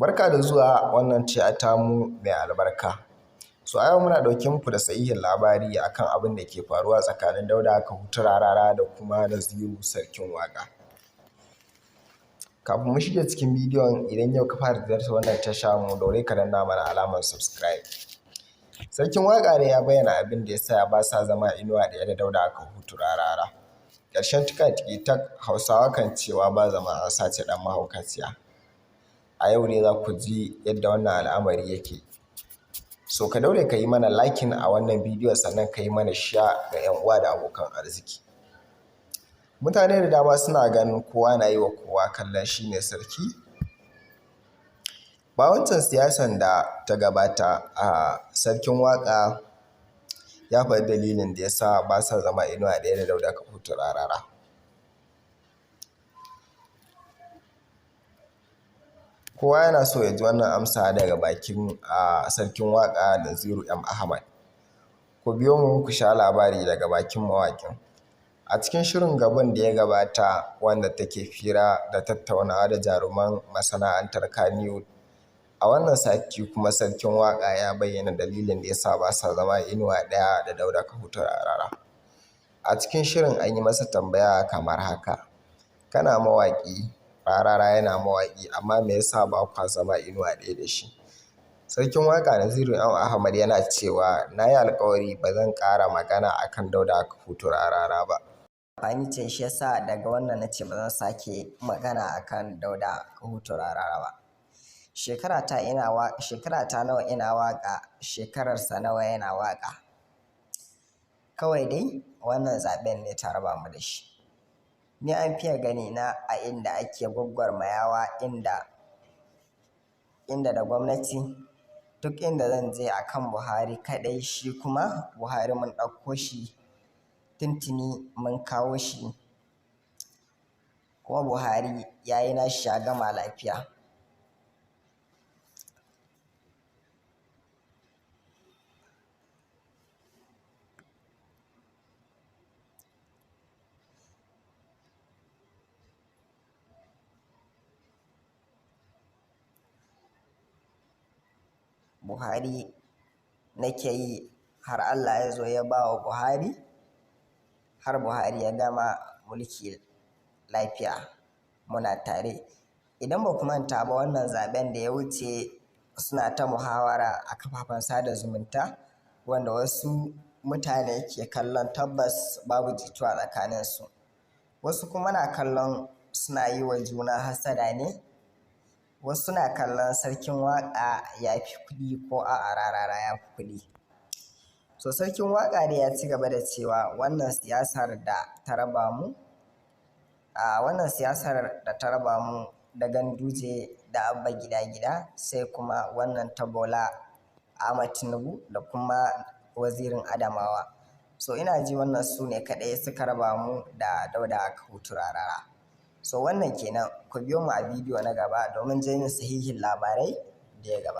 Barka da zuwa wannan tamu mai albarka. So a yau muna ɗauke muku da sahihin labari akan abin da ke faruwa tsakanin Dauda Kahutu Rara da kuma Naziru Sarkin Waka. Kafin mu shiga cikin bidiyon, idan yau ka fara ziyartar wannan tasha mu daure ka danna mana alamar subscribe. Sarkin Waka ne ya bayyana abin da yasa ya Basazama Inuwadaya da Dauda Kahutu Rara. Ƙarshen tuka-tiki ta Hausawa kan cewa ba zama an sace ɗan mahaukaciya. A yau ne za ku ji yadda wannan al'amari yake. So ka daure ka yi mana liking a wannan bidiyo sannan ka yi mana share ga 'yan uwa da abokan arziki. Mutane da dama suna ganin kowa na yi wa kowa kallon shi ne sarki. Ba wancan siyasan da ta gabata a Sarkin Waka ya faɗi dalilin da ya sa Basazama Inuwadaya da Dauda Kahutu Rara. Kowa yana so ya ji wannan amsa daga bakin Sarkin Waka Naziru Ahmad. Ku biyo mu ku sha labari daga bakin mawaƙin. A cikin shirin gaban da ya gabata wanda take fira da tattaunawa da jaruman masana'antar Kannywood, a wannan sati kuma Sarkin Waka ya bayyana dalilin da ya sa Basazama Inuwadaya da Dauda Kahutu Rara. A cikin shirin an yi masa tambaya kamar haka: kana mawaƙi, Rara yana mawaƙi, amma me yasa ba kwa zama inuwa ɗaya da shi? Sarkin Waka Naziru Ahmad yana cewa, na yi alƙawari ba zan ƙara magana akan Dauda Kahutu Rara ba. Amfani ce shi yasa daga wannan na ce ba zan sake magana akan Dauda Kahutu Rara ba. Shekara ta nawa ina waƙa, shekararsa nawa yana waƙa. Kawai dai wannan zaɓen ne ta raba mu da shi. Ni an fiye gani na a inda ake gwagwarmayawa inda da gwamnati, duk inda zan je akan Buhari kaɗai, shi kuma Buhari mun ɗauko shi tuntuni mun kawo shi, kuma Buhari ya yi nashi ya gama lafiya. Buhari nake yi har Allah ya zo ya ba wa Buhari, har Buhari ya gama mulki lafiya, muna tare. Idan ba ku manta ba, wannan zaben da ya wuce suna ta muhawara a kafafen sada zumunta wanda wasu mutane ke kallon tabbas babu jituwa tsakaninsu. Wasu kuma na kallon suna yi wa juna hassada ne. Wasu na kallon Sarkin Waka ya fi kuɗi ko a'a Rara ya fi kuɗi. So Sarkin Waka ne ya ci gaba da cewa wannan siyasar da ta raba mu da Ganduje da Abba Gida sai kuma wannan ta Bola Ahmad Tinubu da kuma wazirin Adamawa. So ina ji wannan su ne kaɗai suka raba mu da Dauda Kahutu Rara. So wannan kenan, ku biyo mu a bidiyo na gaba domin jin sahihin labarai da ya gaba.